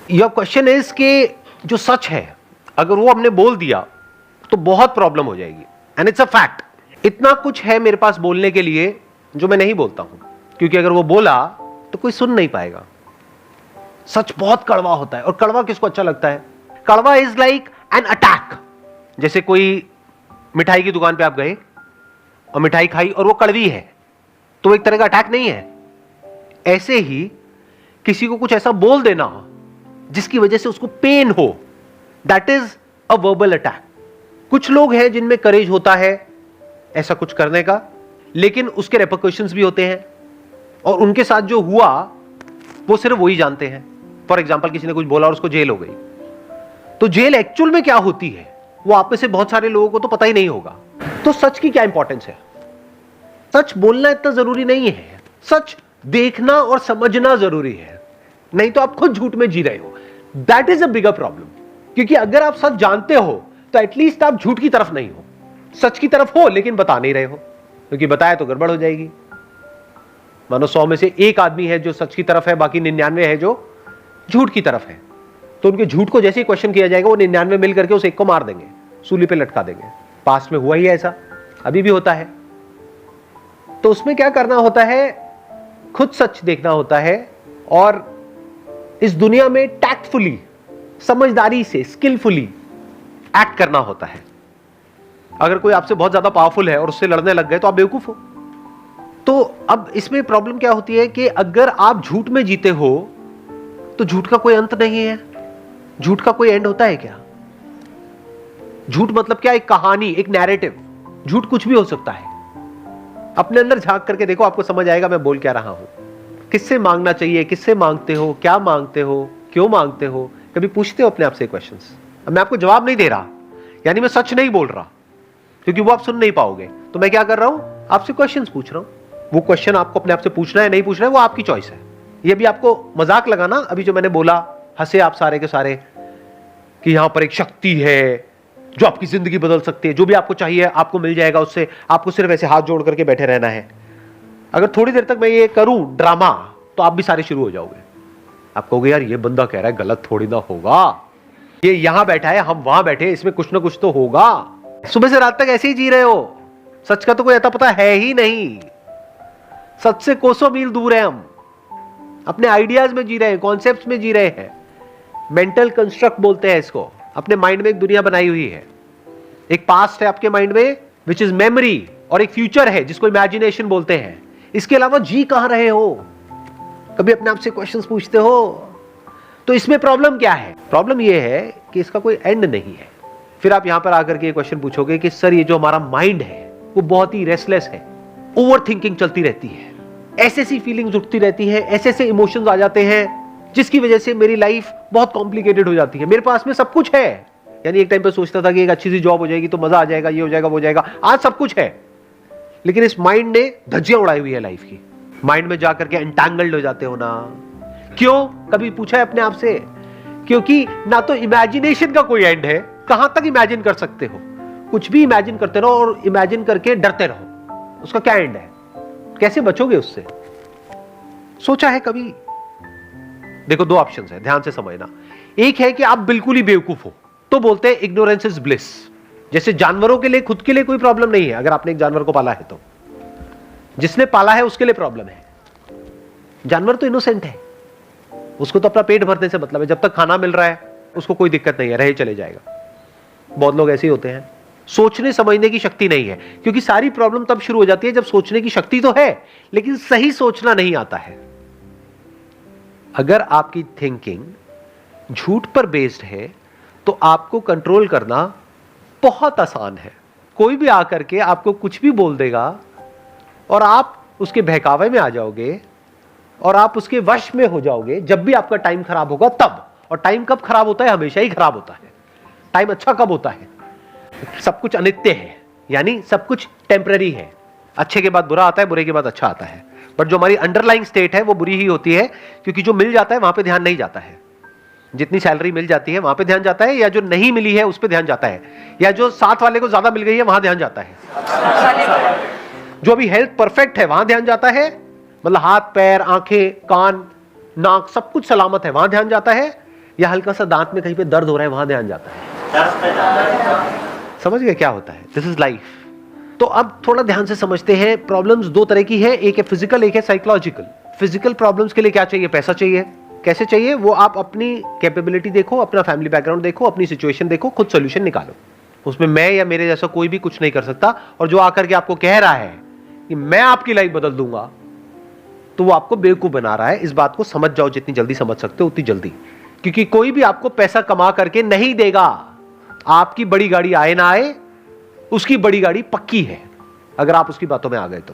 Your question is कि जो सच है अगर वो हमने बोल दिया तो बहुत प्रॉब्लम हो जाएगी, एंड इट्स अ फैक्ट। इतना कुछ है मेरे पास बोलने के लिए जो मैं नहीं बोलता हूं, क्योंकि अगर वो बोला तो कोई सुन नहीं पाएगा। सच बहुत कड़वा होता है, और कड़वा किसको अच्छा लगता है? कड़वा इज लाइक एन अटैक। जैसे कोई मिठाई की दुकान पे आप गए और मिठाई खाई और वो कड़वी है, तो एक तरह का अटैक नहीं है। ऐसे ही किसी को कुछ ऐसा बोल देना जिसकी वजह से उसको पेन हो, that is a verbal attack. कुछ लोग हैं जिनमें करेज होता है ऐसा कुछ करने का, लेकिन उसके रेपरकशंस भी होते हैं, और उनके साथ जो हुआ वो सिर्फ वही जानते हैं। फॉर एग्जाम्पल, किसी ने कुछ बोला और उसको जेल हो गई, तो जेल एक्चुअल में क्या होती है वो आप में से बहुत सारे लोगों को तो पता ही नहीं होगा। तो सच की क्या इंपॉर्टेंस है? सच बोलना इतना जरूरी नहीं है, सच देखना और समझना जरूरी है, नहीं तो आप खुद झूठ में जी रहे हो। That is a bigger problem, क्योंकि अगर आप सच जानते हो तो एटलीस्ट आप झूठ की तरफ नहीं हो, सच की तरफ हो लेकिन बता नहीं रहे हो, क्योंकि बताया तो गड़बड़ हो जाएगी। मानो 100 में से एक आदमी है जो सच की तरफ है, बाकी 99 है जो झूठ की तरफ है, तो उनके झूठ को जैसे ही क्वेश्चन किया जाएगा वो 99 मिल करके उस एक को मार देंगे, सूली पे लटका देंगे। पास्ट में हुआ ही ऐसा, अभी भी होता है। तो उसमें क्या करना होता है? खुद सच देखना होता है, और इस दुनिया में टैक्टफुली, समझदारी से, स्किलफुली एक्ट करना होता है। अगर कोई आपसे बहुत ज्यादा पावरफुल है और उससे लड़ने लग गए तो आप बेवकूफ हो। तो अब इसमें प्रॉब्लम क्या होती है कि अगर आप झूठ में जीते हो तो झूठ का कोई अंत नहीं है। झूठ का कोई एंड होता है क्या? झूठ मतलब क्या? एक कहानी, एक नैरेटिव। झूठ कुछ भी हो सकता है। अपने अंदर झांक करके देखो, आपको समझ आएगा मैं बोल क्या रहा हूं। किससे मांगना चाहिए, किससे मांगते हो, क्या मांगते हो, क्यों मांगते हो? कभी पूछते हो अपने आप से क्वेश्चंस? अब मैं आपको जवाब नहीं दे रहा, यानी मैं सच नहीं बोल रहा, क्योंकि वो आप सुन नहीं पाओगे। तो मैं क्या कर रहा हूं? आपसे क्वेश्चंस पूछ रहा हूं। वो क्वेश्चन आपको अपने आप से पूछना है, नहीं पूछना है, वो आपकी चॉइस है। ये भी आपको मजाक लगाना, अभी जो मैंने बोला, हंसे आप सारे के सारे कि यहां पर एक शक्ति है जो आपकी जिंदगी बदल सकती है, जो भी आपको चाहिए आपको मिल जाएगा उससे, आपको सिर्फ ऐसे हाथ जोड़ करके बैठे रहना है। अगर थोड़ी देर तक मैं ये करूं ड्रामा, तो आप भी सारे शुरू हो जाओगे। आप कहोगे यार ये बंदा कह रहा है गलत थोड़ी ना होगा, ये यहां बैठा है, हम वहां बैठे, इसमें कुछ ना कुछ तो होगा। सुबह से रात तक ऐसे ही जी रहे हो, सच का तो कोई अता पता है ही नहीं। सच से कोसों मील दूर है हम, अपने आइडियाज में जी रहे हैं, कॉन्सेप्ट्स में जी रहे हैं। मेंटल कंस्ट्रक्ट बोलते हैं इसको। अपने माइंड में एक दुनिया बनाई हुई है, एक पास्ट है आपके माइंड में विच इज मेमोरी, और एक फ्यूचर है जिसको इमेजिनेशन बोलते हैं। इसके अलावा जी कहां रहे हो? कभी अपने आप से क्वेश्चंस पूछते हो? तो इसमें प्रॉब्लम क्या है? प्रॉब्लम यह है कि इसका कोई एंड नहीं है। फिर आप यहां पर आकर के क्वेश्चन पूछोगे कि सर ये जो हमारा माइंड है वो बहुत ही रेस्टलेस है, ओवर थिंकिंग चलती रहती है, ऐसे ऐसी फीलिंग्स उठती रहती है, ऐसे ऐसे इमोशंस आ जाते हैं जिसकी वजह से मेरी लाइफ बहुत कॉम्प्लिकेटेड हो जाती है। मेरे पास में सब कुछ है, यानी एक टाइम पे सोचता था कि एक अच्छी सी जॉब हो जाएगी तो मजा आ जाएगा, ये हो जाएगा, वो हो जाएगा, आज सब कुछ है, लेकिन इस माइंड ने धज्जियां उड़ाई हुई है लाइफ की। माइंड में जाकर के एंटैंगल्ड हो जाते हो ना। क्यों? कभी पूछा है अपने आप से? क्योंकि ना तो इमेजिनेशन का कोई एंड है, कहां तक इमेजिन कर सकते हो? कुछ भी इमेजिन करते रहो और इमेजिन करके डरते रहो, उसका क्या एंड है? कैसे बचोगे उससे? सोचा है कभी? देखो, दो ऑप्शंस है, ध्यान से समझना। एक है कि आप बिल्कुल ही बेवकूफ हो, तो बोलते हैं इग्नोरेंस इज ब्लिस। जैसे जानवरों के लिए, खुद के लिए कोई प्रॉब्लम नहीं है, अगर आपने एक जानवर को पाला है तो जिसने पाला है उसके लिए प्रॉब्लम है। जानवर तो इनोसेंट है, उसको तो अपना पेट भरने से मतलब है, जब तक खाना मिल रहा है उसको कोई दिक्कत नहीं है, रहे चले जाएगा। बहुत लोग ऐसे ही होते हैं, सोचने समझने की शक्ति नहीं है, क्योंकि सारी प्रॉब्लम तब शुरू हो जाती है जब सोचने की शक्ति तो है लेकिन सही सोचना नहीं आता है। अगर आपकी थिंकिंग झूठ पर बेस्ड है तो आपको कंट्रोल करना बहुत आसान है। कोई भी आकर के आपको कुछ भी बोल देगा और आप उसके बहकावे में आ जाओगे और आप उसके वश में हो जाओगे जब भी आपका टाइम खराब होगा तब। और टाइम कब खराब होता है? हमेशा ही खराब होता है। टाइम अच्छा कब होता है? सब कुछ अनित्य है, यानी सब कुछ टेम्पररी है। अच्छे के बाद बुरा आता है, बुरे के बाद अच्छा आता है, बट जो हमारी अंडरलाइंग स्टेट है वो बुरी ही होती है, क्योंकि जो मिल जाता है वहां पे ध्यान नहीं जाता है। जितनी सैलरी मिल जाती है वहां पे ध्यान जाता है, या जो नहीं मिली है उस पे ध्यान जाता है, या जो साथ वाले को ज्यादा मिल गई है वहां ध्यान जाता है। जो अभी हेल्थ परफेक्ट है वहां ध्यान जाता है, मतलब हाथ पैर आंखें कान नाक सब कुछ सलामत है, वहां ध्यान जाता है। या हल्का सा दांत में कहीं पे दर्द हो रहा है वहां ध्यान जाता है। समझ गए क्या होता है? This is life. तो अब थोड़ा ध्यान से समझते हैं। प्रॉब्लम्स दो तरह की है, एक है फिजिकल, एक है साइकोलॉजिकल। फिजिकल प्रॉब्लम्स के लिए क्या चाहिए? पैसा चाहिए। कैसे चाहिए? वो आप अपनी कैपेबिलिटी देखो, अपना फैमिली बैकग्राउंड देखो, अपनी सिचुएशन देखो, खुद सोल्यूशन निकालो। उसमें मैं या मेरे जैसा कोई भी कुछ नहीं कर सकता। और जो आकर के आपको कह रहा है कि मैं आपकी लाइफ बदल दूंगा, तो वो आपको बेवकूफ बना रहा है। इस बात को समझ जाओ, जितनी जल्दी समझ सकते हो उतनी जल्दी। क्योंकि कोई भी आपको पैसा कमा करके नहीं देगा। आपकी बड़ी गाड़ी आए ना आए, उसकी बड़ी गाड़ी पक्की है, अगर आप उसकी बातों में आ गए तो।